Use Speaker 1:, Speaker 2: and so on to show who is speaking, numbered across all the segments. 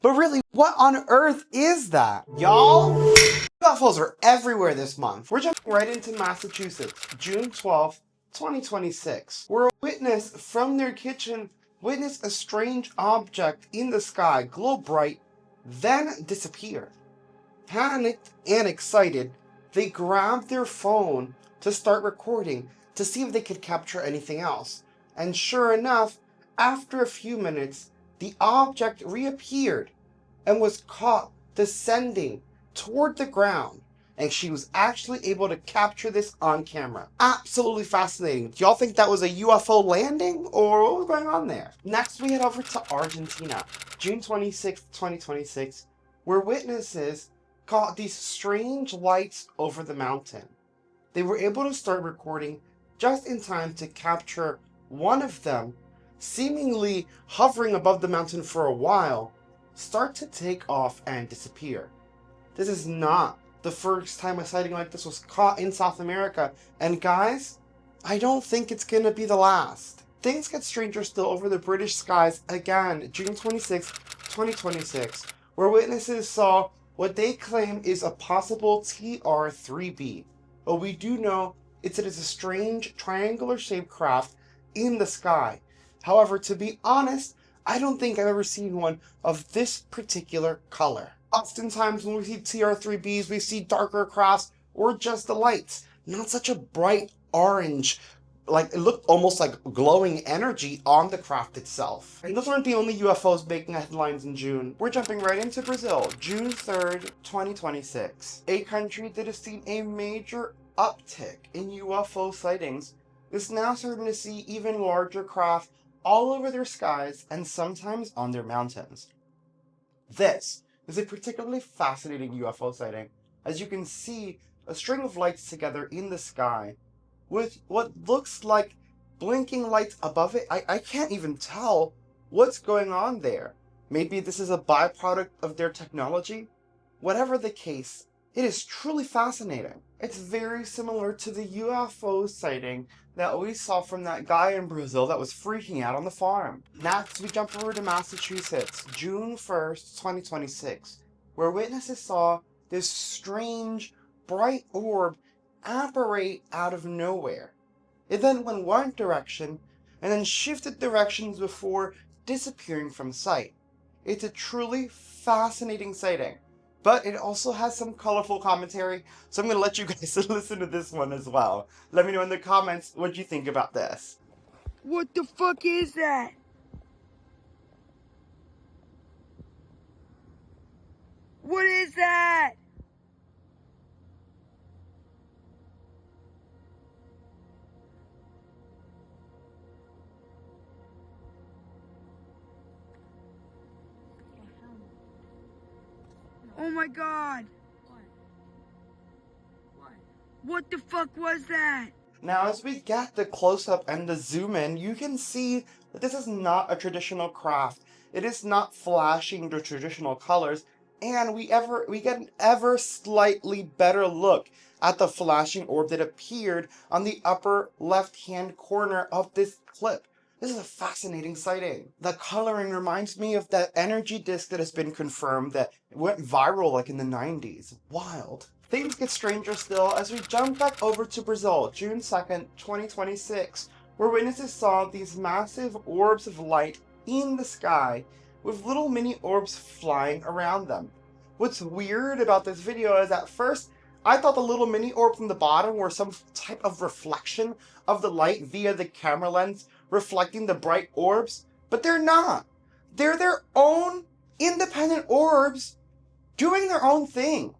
Speaker 1: But really, what on earth is that? Y'all? UFOs are everywhere this month. We're jumping right into Massachusetts, June 12th, 2026, where a witness from their kitchen witnessed a strange object in the sky glow bright, then disappear. Panicked and excited, they grabbed their phone to start recording to see if they could capture anything else. And sure enough, after a few minutes, the object reappeared and was caught descending toward the ground. And she was actually able to capture this on camera. Absolutely fascinating. Do y'all think that was a UFO landing or what was going on there? Next, we head over to Argentina, June 26th, 2026, where witnesses caught these strange lights over the mountain. They were able to start recording just in time to capture one of them, seemingly hovering above the mountain for a while, start to take off and disappear. This is not the first time a sighting like this was caught in South America, and guys, I don't think it's gonna be the last. Things get stranger still over the British skies again, June 26, 2026, where witnesses saw what they claim is a possible TR-3B. But we do know it is a strange triangular-shaped craft in the sky. However, to be honest, I don't think I've ever seen one of this particular color. Oftentimes when we see TR-3Bs, we see darker crafts or just the lights, not such a bright orange. Like, it looked almost like glowing energy on the craft itself. And those weren't the only UFOs making headlines in June. We're jumping right into Brazil, June 3rd, 2026. A country that has seen a major uptick in UFO sightings is now starting to see even larger craft all over their skies and sometimes on their mountains. This is a particularly fascinating UFO sighting, as you can see a string of lights together in the sky with what looks like blinking lights above it. I can't even tell what's going on there. Maybe this is a byproduct of their technology? Whatever the case, it is truly fascinating. It's very similar to the UFO sighting that we saw from that guy in Brazil that was freaking out on the farm. Next, we jump over to Massachusetts, June 1st, 2026, where witnesses saw this strange, bright orb apparate out of nowhere. It then went one direction and then shifted directions before disappearing from sight. It's a truly fascinating sighting, but it also has some colorful commentary, so I'm going to let you guys listen to this one as well. Let me know in the comments what you think about this.
Speaker 2: What the fuck is that? What is that? Oh my god! What the fuck was that?
Speaker 1: Now, as we get the close-up and the zoom-in, you can see that this is not a traditional craft. It is not flashing the traditional colors, and we get an ever slightly better look at the flashing orb that appeared on the upper left-hand corner of this clip. This is a fascinating sighting. The coloring reminds me of that energy disc that has been confirmed that went viral like in the 90s. Wild. Things get stranger still as we jump back over to Brazil, June 2nd, 2026, where witnesses saw these massive orbs of light in the sky with little mini orbs flying around them. What's weird about this video is at first, I thought the little mini orbs from the bottom were some type of reflection of the light via the camera lens reflecting the bright orbs, but they're not. They're their own independent orbs doing their own thing.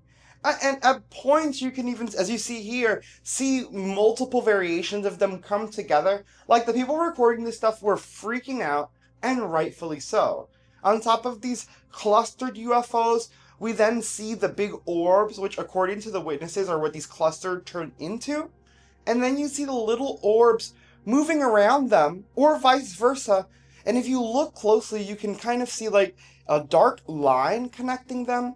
Speaker 1: And at points you can even, as you see here, see multiple variations of them come together. Like the people recording this stuff were freaking out, and rightfully so. On top of these clustered UFOs, we then see the big orbs, which according to the witnesses are what these clustered turn into. And then you see the little orbs moving around them, or vice versa. And if you look closely, you can kind of see like a dark line connecting them,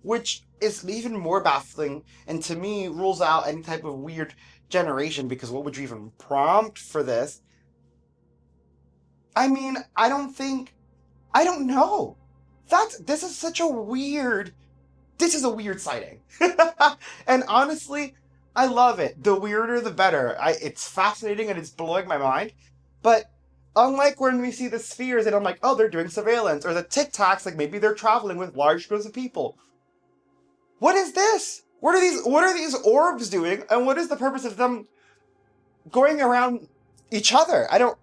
Speaker 1: which is even more baffling, and to me rules out any type of weird generation, because what would you even prompt for this? I mean, I don't know. This is such a weird, this is a weird sighting. And honestly, I love it. The weirder, the better. It's fascinating and it's blowing my mind. But unlike when we see the spheres and I'm like, oh, they're doing surveillance, or the Tic Tacs, like maybe they're traveling with large groups of people. What is this? What are these orbs doing? And what is the purpose of them going around each other? I don't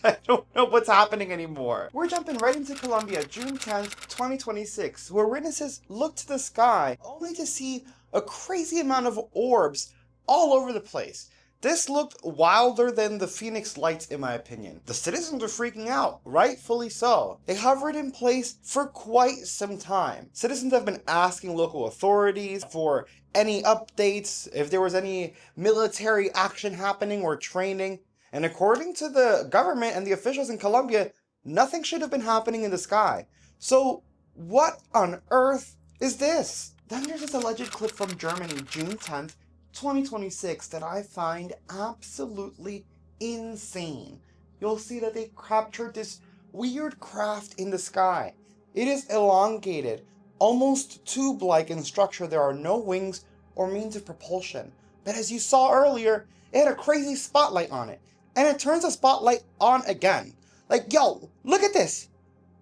Speaker 1: I don't know what's happening anymore. We're jumping right into Colombia, June 10th, 2026, where witnesses look to the sky only to see a crazy amount of orbs all over the place. This looked wilder than the Phoenix Lights, in my opinion. The citizens are freaking out, rightfully so. They hovered in place for quite some time. Citizens have been asking local authorities for any updates, if there was any military action happening or training. And according to the government and the officials in Colombia, nothing should have been happening in the sky. So what on earth is this? Then there's this alleged clip from Germany, June 10th, 2026, that I find absolutely insane. You'll see that they captured this weird craft in the sky. It is elongated, almost tube-like in structure. There are no wings or means of propulsion. But as you saw earlier, it had a crazy spotlight on it. And it turns the spotlight on again. Like, yo, look at this.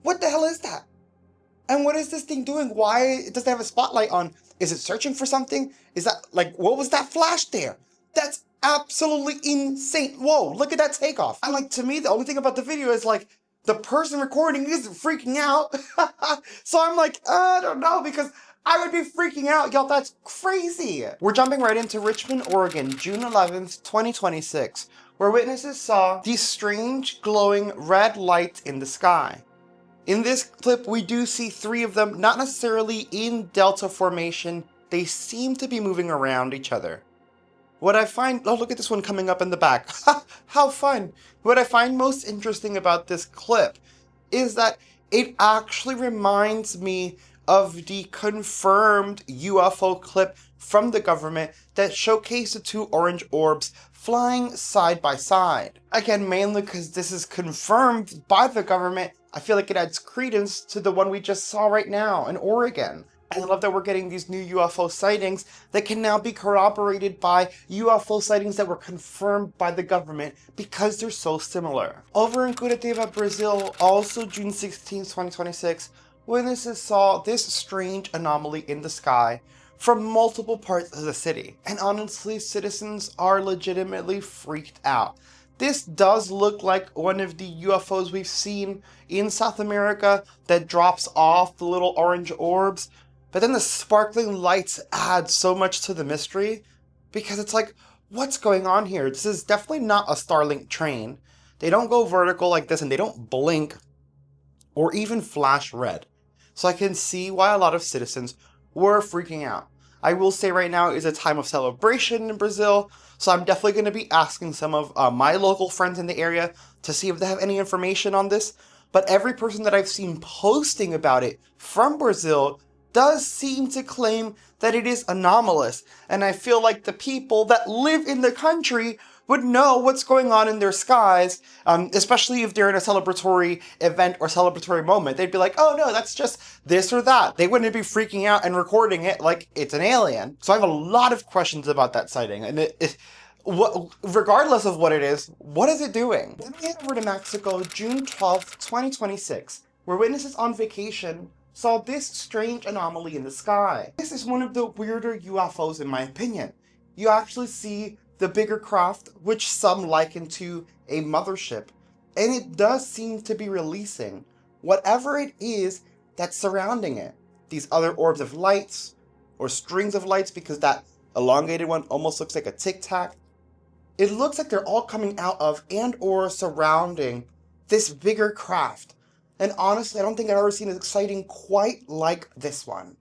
Speaker 1: What the hell is that? And what is this thing doing? Why does it have a spotlight on? Is it searching for something? Is that, like, what was that flash there? That's absolutely insane. Whoa, look at that takeoff. And like, to me, the only thing about the video is like, the person recording isn't freaking out. So I'm like, I don't know, because I would be freaking out. Y'all, that's crazy. We're jumping right into Richmond, Oregon, June 11th, 2026, where witnesses saw these strange glowing red lights in the sky. In this clip, we do see 3 of them, not necessarily in delta formation. They seem to be moving around each other. What I find, oh, look at this one coming up in the back. How fun. What I find most interesting about this clip is that it actually reminds me of the confirmed UFO clip from the government that showcased the 2 orange orbs flying side by side. Again, mainly because this is confirmed by the government, I feel like it adds credence to the one we just saw right now in Oregon. I love that we're getting these new UFO sightings that can now be corroborated by UFO sightings that were confirmed by the government because they're so similar. Over in Curitiba, Brazil, also June 16, 2026, witnesses saw this strange anomaly in the sky from multiple parts of the city. And honestly, citizens are legitimately freaked out. This does look like one of the UFOs we've seen in South America that drops off the little orange orbs. But then the sparkling lights add so much to the mystery because it's like, what's going on here? This is definitely not a Starlink train. They don't go vertical like this and they don't blink or even flash red. So I can see why a lot of citizens were freaking out. I will say right now is a time of celebration in Brazil, so I'm definitely going to be asking some of my local friends in the area to see if they have any information on this. But every person that I've seen posting about it from Brazil does seem to claim that it is anomalous. And I feel like the people that live in the country would know what's going on in their skies, especially if they're in a celebratory event or celebratory moment. They'd be like, oh no, that's just this or that. They wouldn't be freaking out and recording it like it's an alien. So I have a lot of questions about that sighting. And regardless of what it is it doing? Then we head over to Mexico, June 12th, 2026, where witnesses on vacation saw this strange anomaly in the sky. This is one of the weirder UFOs in my opinion. You actually see the bigger craft, which some liken to a mothership, and it does seem to be releasing whatever it is that's surrounding it. These other orbs of lights, or strings of lights, because that elongated one almost looks like a tic tac. It looks like they're all coming out of and or surrounding this bigger craft. And honestly, I don't think I've ever seen an exciting quite like this one.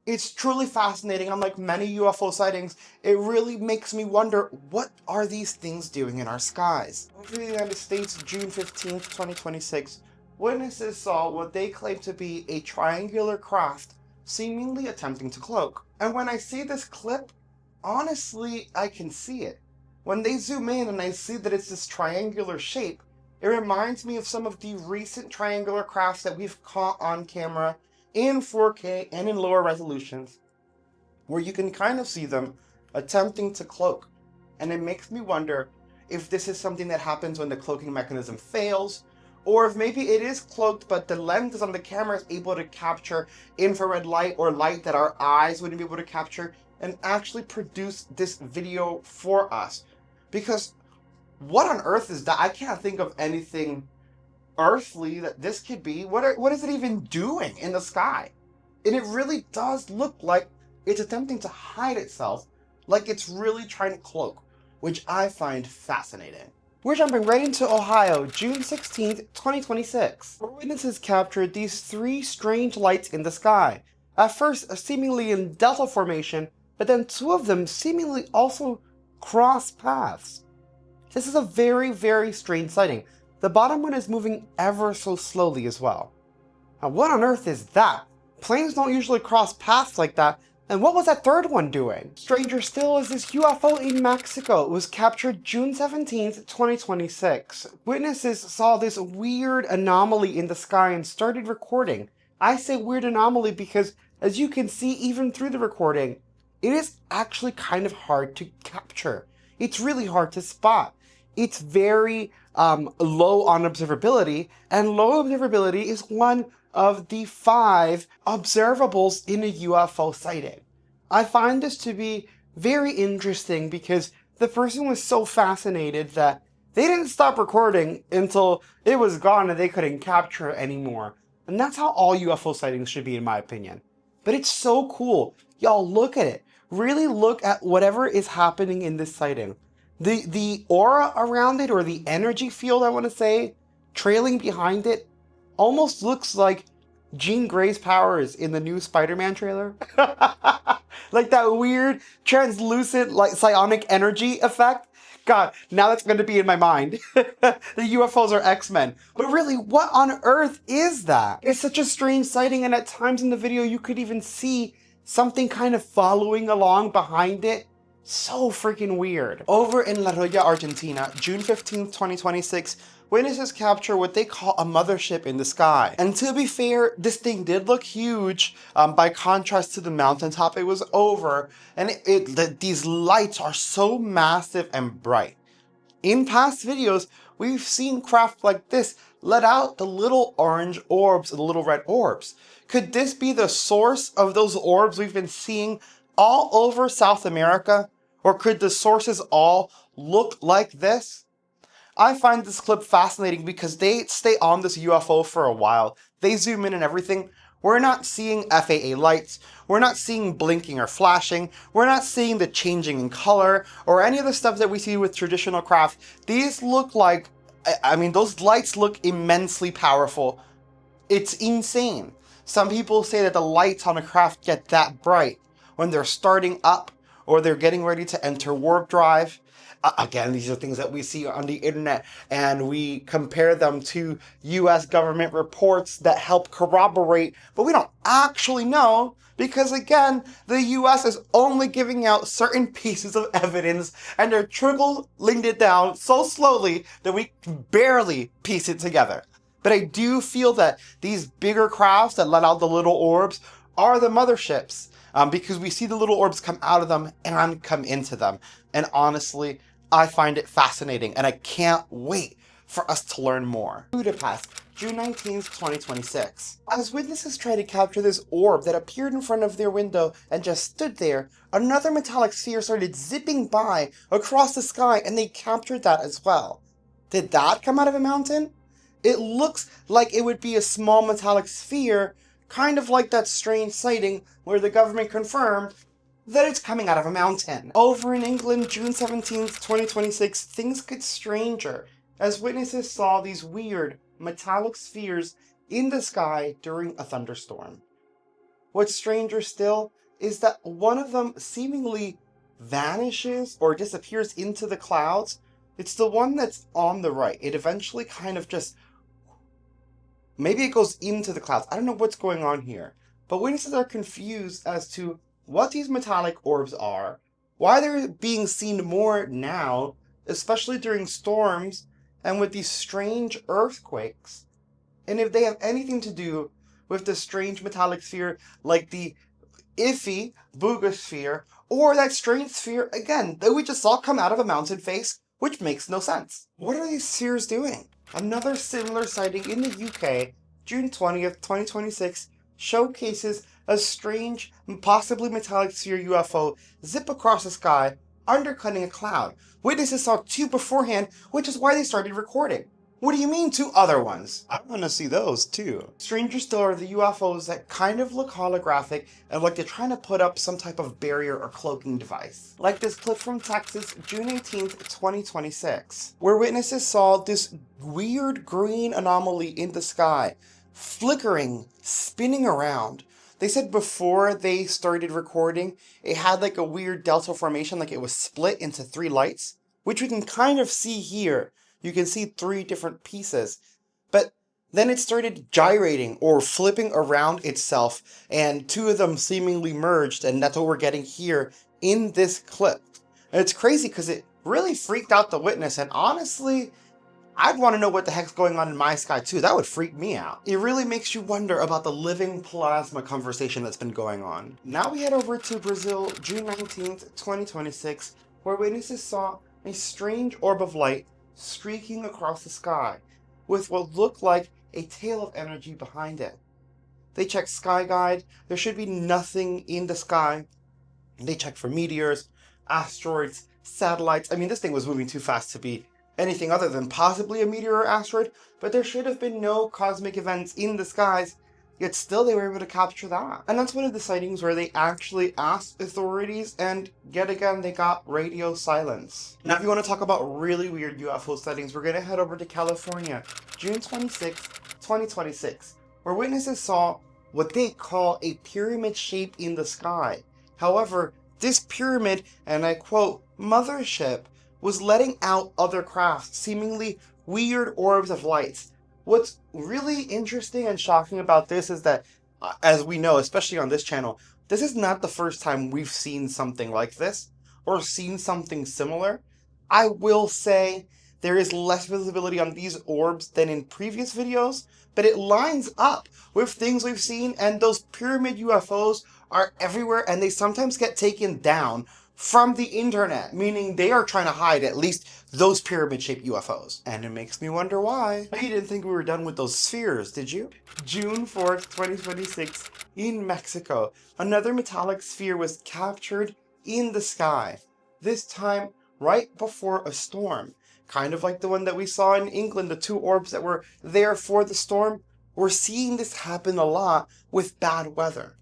Speaker 1: It's truly fascinating. Unlike many UFO sightings, it really makes me wonder, what are these things doing in our skies? Over in the United States, June 15th, 2026, witnesses saw what they claim to be a triangular craft seemingly attempting to cloak. And when I see this clip, honestly, I can see it. When they zoom in and I see that it's this triangular shape, It reminds me of some of the recent triangular crafts that we've caught on camera in 4K and in lower resolutions, where you can kind of see them attempting to cloak. And it makes me wonder if this is something that happens when the cloaking mechanism fails, or if maybe it is cloaked but the lenses on the camera is able to capture infrared light or light that our eyes wouldn't be able to capture and actually produce this video for us. Because what on earth is that? I can't think of anything earthly that this could be. What is it even doing in the sky? And it really does look like it's attempting to hide itself, like it's really trying to cloak, which I find fascinating. We're jumping right into Ohio, June 16th, 2026. Where witnesses captured these three strange lights in the sky. At first, seemingly in delta formation, but then two of them seemingly also cross paths. This is a very, very strange sighting. The bottom one is moving ever so slowly as well. Now, what on earth is that? Planes don't usually cross paths like that. And what was that third one doing? Stranger still is this UFO in Mexico. It was captured June 17th, 2026. Witnesses saw this weird anomaly in the sky and started recording. I say weird anomaly because, as you can see even through the recording, it is actually kind of hard to capture. It's really hard to spot. It's very low on observability, and low observability is one of the 5 observables in a UFO sighting. I find this to be very interesting because the person was so fascinated that they didn't stop recording until it was gone and they couldn't capture it anymore. And that's how all UFO sightings should be, in my opinion. But it's so cool. Y'all, look at it. Really look at whatever is happening in this sighting. The aura around it, or the energy field, I want to say, trailing behind it, almost looks like Jean Grey's powers in the new Spider-Man trailer. Like that weird, translucent, like psionic energy effect. God, now that's going to be in my mind. The UFOs are X-Men. But really, what on earth is that? It's such a strange sighting, and at times in the video you could even see something kind of following along behind it. So freaking weird. Over in La Jolla, Argentina, June 15th, 2026, witnesses capture what they call a mothership in the sky. And to be fair, this thing did look huge by contrast to the mountaintop it was over. And these lights are so massive and bright. In past videos, we've seen craft like this let out the little orange orbs and the little red orbs. Could this be the source of those orbs we've been seeing all over South America? Or could the sources all look like this? I find this clip fascinating because they stay on this UFO for a while. They zoom in and everything. We're not seeing FAA lights. We're not seeing blinking or flashing. We're not seeing the changing in color or any of the stuff that we see with traditional craft. These look like, I mean, those lights look immensely powerful. It's insane. Some people say that the lights on a craft get that bright when they're starting up or they're getting ready to enter warp drive. Again, these are things that we see on the internet, and we compare them to US government reports that help corroborate, but we don't actually know because, again, the US is only giving out certain pieces of evidence and they're trickling it down so slowly that we can barely piece it together. But I do feel that these bigger crafts that let out the little orbs are the motherships. Because we see the little orbs come out of them and come into them. And honestly, I find it fascinating, and I can't wait for us to learn more. Budapest, June 19th, 2026. As witnesses tried to capture this orb that appeared in front of their window and just stood there, another metallic sphere started zipping by across the sky, and they captured that as well. Did that come out of a mountain? It looks like it would be a small metallic sphere, kind of like that strange sighting where the government confirmed that it's coming out of a mountain. Over in England, June 17th, 2026, things get stranger as witnesses saw these weird metallic spheres in the sky during a thunderstorm. What's stranger still is that one of them seemingly vanishes or disappears into the clouds. It's the one that's on the right. It eventually kind of just, maybe it goes into the clouds. I don't know what's going on here. But witnesses are confused as to what these metallic orbs are, why they're being seen more now, especially during storms, and with these strange earthquakes. And if they have anything to do with the strange metallic sphere like the iffy Boogosphere, or that strange sphere, again, that we just saw come out of a mountain face, which makes no sense. What are these spheres doing? Another similar sighting in the UK, June 20th, 2026, showcases a strange, possibly metallic sphere UFO zip across the sky, undercutting a cloud. Witnesses saw two beforehand, which is why they started recording. What do you mean two other ones? I want to see those too. Stranger still are the UFOs that kind of look holographic and like they're trying to put up some type of barrier or cloaking device. Like this clip from Texas, June 18th, 2026, where witnesses saw this weird green anomaly in the sky, flickering, spinning around. They said before they started recording, it had like a weird delta formation, like it was split into three lights, which we can kind of see here. You can see three different pieces, but then it started gyrating or flipping around itself, and two of them seemingly merged, and that's what we're getting here in this clip. And it's crazy because it really freaked out the witness, and honestly, I'd want to know what the heck's going on in my sky too. That would freak me out. It really makes you wonder about the living plasma conversation that's been going on. Now we head over to Brazil, June 19th, 2026, where witnesses saw a strange orb of light streaking across the sky, with what looked like a tail of energy behind it. They checked Sky Guide, there should be nothing in the sky. They checked for meteors, asteroids, satellites. I mean, this thing was moving too fast to be anything other than possibly a meteor or asteroid, but there should have been no cosmic events in the skies, yet still they were able to capture that. And that's one of the sightings where they actually asked authorities, and yet again they got radio silence. Now if you want to talk about really weird UFO sightings, we're going to head over to California, June 26, 2026, where witnesses saw what they call a pyramid shape in the sky. However, this pyramid, and I quote, mothership, was letting out other craft, seemingly weird orbs of lights. What's really interesting and shocking about this is that, as we know, especially on this channel, this is not the first time we've seen something like this, or seen something similar. I will say there is less visibility on these orbs than in previous videos, but it lines up with things we've seen, and those pyramid UFOs are everywhere, and they sometimes get taken down from the internet, meaning they are trying to hide at least those pyramid-shaped UFOs. And it makes me wonder why. You didn't think we were done with those spheres, did you? June 4th, 2026, in Mexico, another metallic sphere was captured in the sky. This time, right before a storm. Kind of like the one that we saw in England, the two orbs that were there for the storm. We're seeing this happen a lot with bad weather.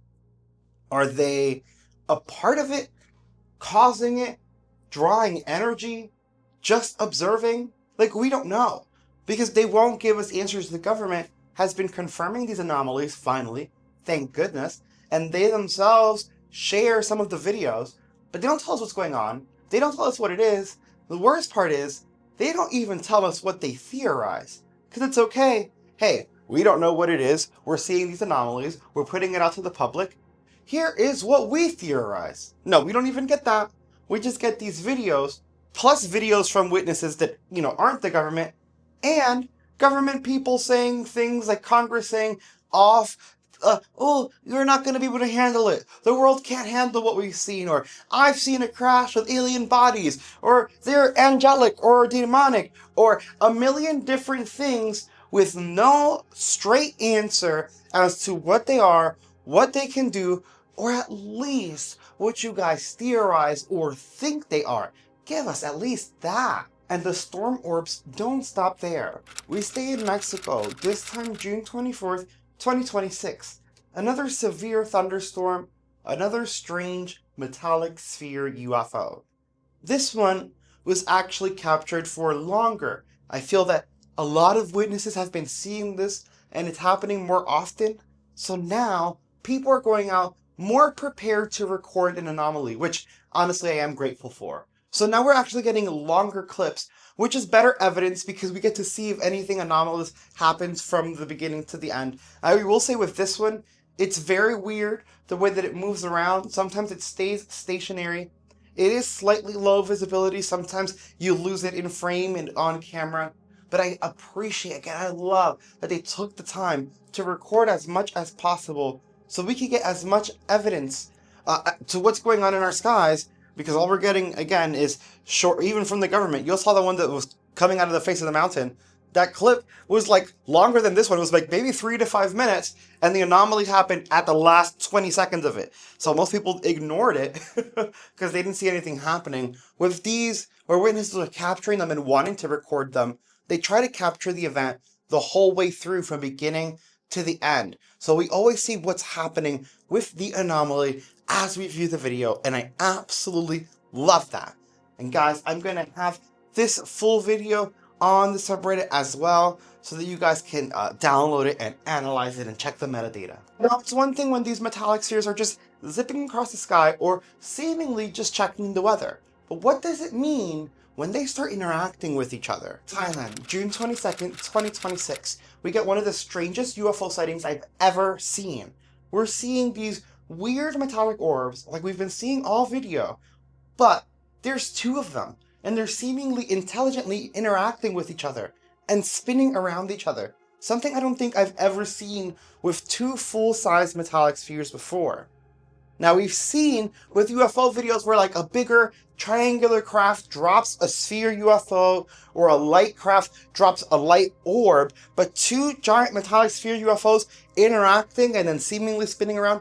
Speaker 1: Are they a part of it? Causing it? Drawing energy? Just observing? Like, we don't know. Because they won't give us answers. The government has been confirming these anomalies, finally. Thank goodness. And they themselves share some of the videos. But they don't tell us what's going on. They don't tell us what it is. The worst part is, they don't even tell us what they theorize. Because it's okay. Hey, we don't know what it is. We're seeing these anomalies. We're putting it out to the public. Here is what we theorize. No, we don't even get that. We just get these videos, plus videos from witnesses that, aren't the government, and government people saying things like Congress saying, oh, you're not going to be able to handle it. The world can't handle what we've seen, or I've seen a crash with alien bodies, or they're angelic or demonic, or a million different things with no straight answer as to what they are, what they can do, or at least what you guys theorize or think they are. Give us at least that. And the storm orbs don't stop there. We stay in Mexico, this time June 24th, 2026. Another severe thunderstorm, another strange metallic sphere UFO. This one was actually captured for longer. I feel that a lot of witnesses have been seeing this, and it's happening more often. So now, people are going out more prepared to record an anomaly, which honestly I am grateful for. So now we're actually getting longer clips, which is better evidence because we get to see if anything anomalous happens from the beginning to the end. I will say with this one, it's very weird the way that it moves around. Sometimes it stays stationary. It is slightly low visibility. Sometimes you lose it in frame and on camera. But I appreciate, again, I love that they took the time to record as much as possible so we could get as much evidence to what's going on in our skies, because all we're getting, again, is short, even from the government. You saw the one that was coming out of the face of the mountain. That clip was like longer than this one. It was like maybe 3 to 5 minutes, and the anomaly happened at the last 20 seconds of it. So most people ignored it because they didn't see anything happening. With these, where witnesses are capturing them and wanting to record them, they try to capture the event the whole way through from beginning to the end. So we always see what's happening with the anomaly as we view the video, and I absolutely love that. And guys, I'm going to have this full video on the subreddit as well, so that you guys can download it and analyze it and check the metadata. Now, it's one thing when these metallic spheres are just zipping across the sky or seemingly just checking the weather. But what does it mean when they start interacting with each other? Thailand, June 22nd, 2026. We get one of the strangest UFO sightings I've ever seen. We're seeing these weird metallic orbs like we've been seeing all video, but there's 2 of them, and they're seemingly intelligently interacting with each other and spinning around each other. Something I don't think I've ever seen with 2 full-size metallic spheres before. Now, we've seen with UFO videos where like a bigger triangular craft drops a sphere UFO or a light craft drops a light orb, but 2 giant metallic sphere UFOs interacting and then seemingly spinning around.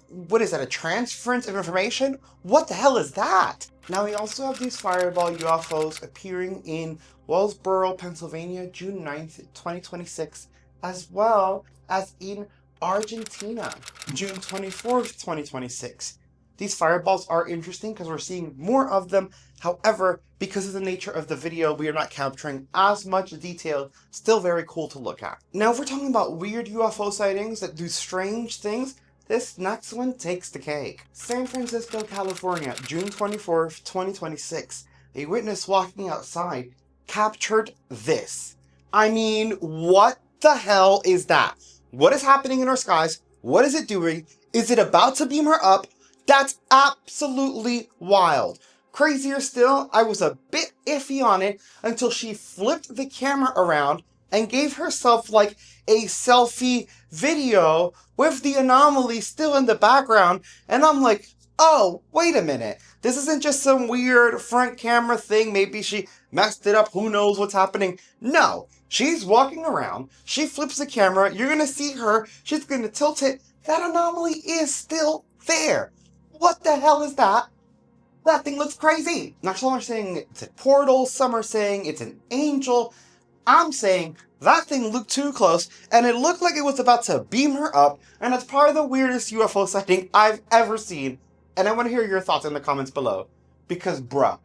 Speaker 1: What is that, a transference of information? What the hell is that? Now we also have these fireball UFOs appearing in Wellsboro, Pennsylvania, June 9th, 2026, as well as in Argentina, June 24th, 2026. These fireballs are interesting because we're seeing more of them. However, because of the nature of the video, we are not capturing as much detail. Still very cool to look at. Now, if we're talking about weird UFO sightings that do strange things, this next one takes the cake. San Francisco, California, June 24th, 2026. A witness walking outside captured this. I mean, what the hell is that? What is happening in our skies? What is it doing? Is it about to beam her up? That's absolutely wild. Crazier still, I was a bit iffy on it until she flipped the camera around and gave herself like a selfie video with the anomaly still in the background, and I'm like, oh, wait a minute. This isn't just some weird front camera thing. Maybe she messed it up. Who knows what's happening? No, she's walking around. She flips the camera. You're going to see her. She's going to tilt it. That anomaly is still there. What the hell is that? That thing looks crazy. Now, some are saying it's a portal. Some are saying it's an angel. I'm saying that thing looked too close, and it looked like it was about to beam her up, and it's probably the weirdest UFO sighting I've ever seen. And I want to hear your thoughts in the comments below. Because, bruh.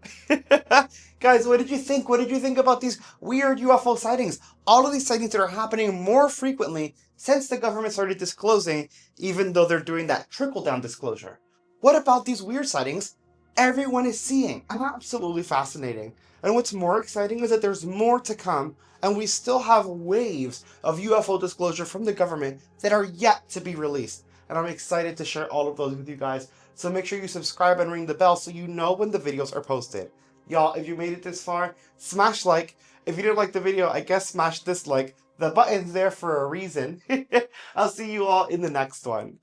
Speaker 1: Guys, what did you think? What did you think about these weird UFO sightings? All of these sightings that are happening more frequently since the government started disclosing, even though they're doing that trickle-down disclosure. What about these weird sightings everyone is seeing? Absolutely fascinating. And what's more exciting is that there's more to come, and we still have waves of UFO disclosure from the government that are yet to be released. And I'm excited to share all of those with you guys. So make sure you subscribe and ring the bell so you know when the videos are posted. Y'all, if you made it this far, smash like. If you didn't like the video, I guess smash dislike. The button's there for a reason. I'll see you all in the next one.